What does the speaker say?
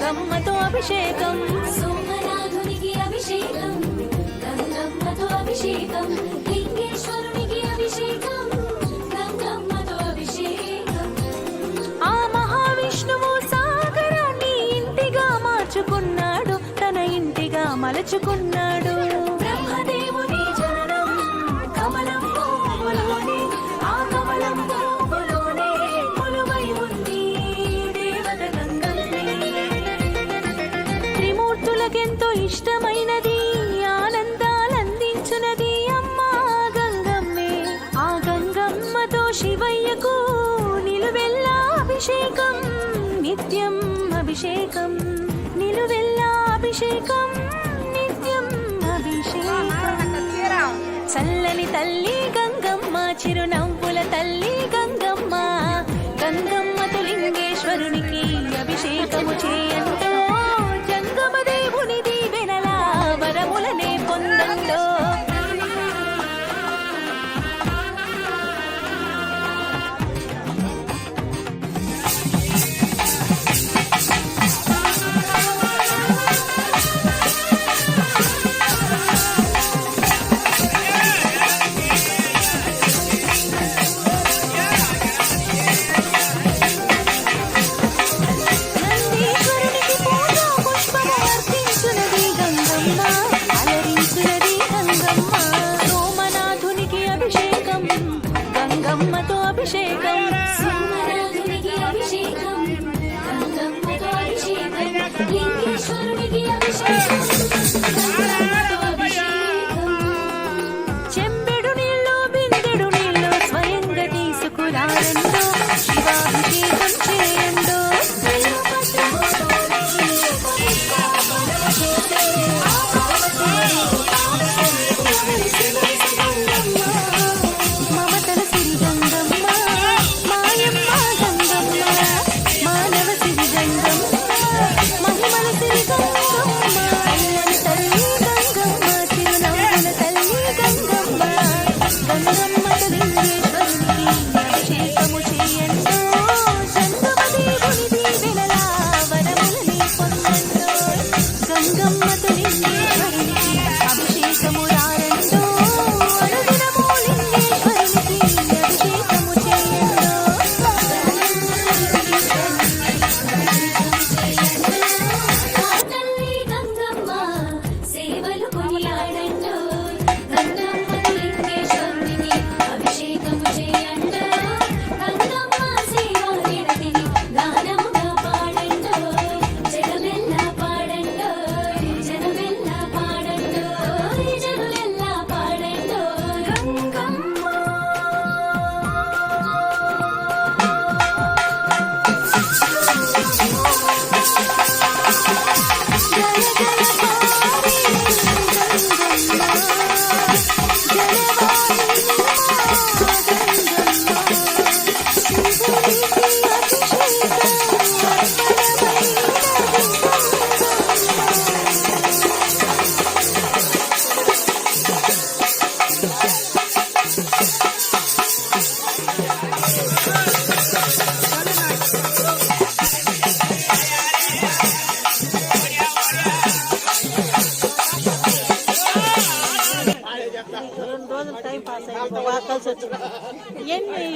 గంగమ్మతో అభిషేకం సోమనాథునికి అభిషేకం గంగమ్మతో అభిషేకం లింగేశ్వరునికి అభిషేకం గంగమ్మతో అభిషేకం ఆ మహావిష్ణువు సాగరాన్ని ఇంటిగా మార్చుకున్నాడు తన ఇంటిగా మలచుకున్నాడు బ్రహ్మదేవుని జననం కమలం పువ్వులోనే ఆ కమలం పువ్వులోనే కొలువై ఉంది దేవత గంగమ్మే త్రిమూర్తులకెంతో ఇష్టమైనది ఆనందాలందించునది అమ్మా గంగమ్మే ఆ గంగమ్మతో శివయ్యకు నిలువెల్లా అభిషేకం నిత్యం అభిషేకం నిలువెల్లా అభిషేకం నిత్యం అభిషేకం చల్లని తల్లి గంగమ్మ చిరునవ్వుల తల్లి గంగమ్మ గంగమ్మతో లింగేశ్వరునికి అభిషేకము చేయంతో జంగమ దేవుని దీవెనలా వరములనే పొందంలో నందీశ్వరునికి పూజా పుష్పము అర్పించునది గంగమ్మ అలరించునది గంగమ్మ సోమనాథునికి అభిషేకం గంగమ్మతో అభిషేకం సోమనాథునికి అభిషేకం గంగమ్మతో అభిషేకం లింగేశ్వరునికి అభిషేకం గంగమ్మతో అభిషేకం చెంబెడు నీళ్ళు బిందెడు నీళ్ళు స్వయంగా తీసుకురారండో శివాభిషేకం చేయండో మమతల సిరి గంగమ్మ మాయమ్మ గంగమ్మ మానవ సిరి గంగమ్మ మహిమల సిరి గంగమ్మ అల్లని తల్లి గంగమ్మ చిరునవ్వుల తల్లి గంగమ్మ గంగమ్మతో లింగేశ్వరునికి అభిషేకము చేయండో జంగమ దేవుని దీవెనలా వరములని పొందండో గంగమ్మతో లింగేశ్వరునికి అభిషేకము రారండో అనుదినము లింగేశ్వరునికి అభిషేకము చేయండో తల్లి గంగమ్మ సేవలు కొనియాడండో గంగమ్మతో లింగేశ్వరునికి అభిషేకము చేయండో గంగమ్మ సేవా నిరతిని గానముగా పాడండో జగమెల్లా పాడండో జగమెల్లా పాడండో జగమెల్లా పాడండో గంగమ్మ రెండు రోజులు టైం పాస్ అయ్యి కలిసి వచ్చింది ఎన్ని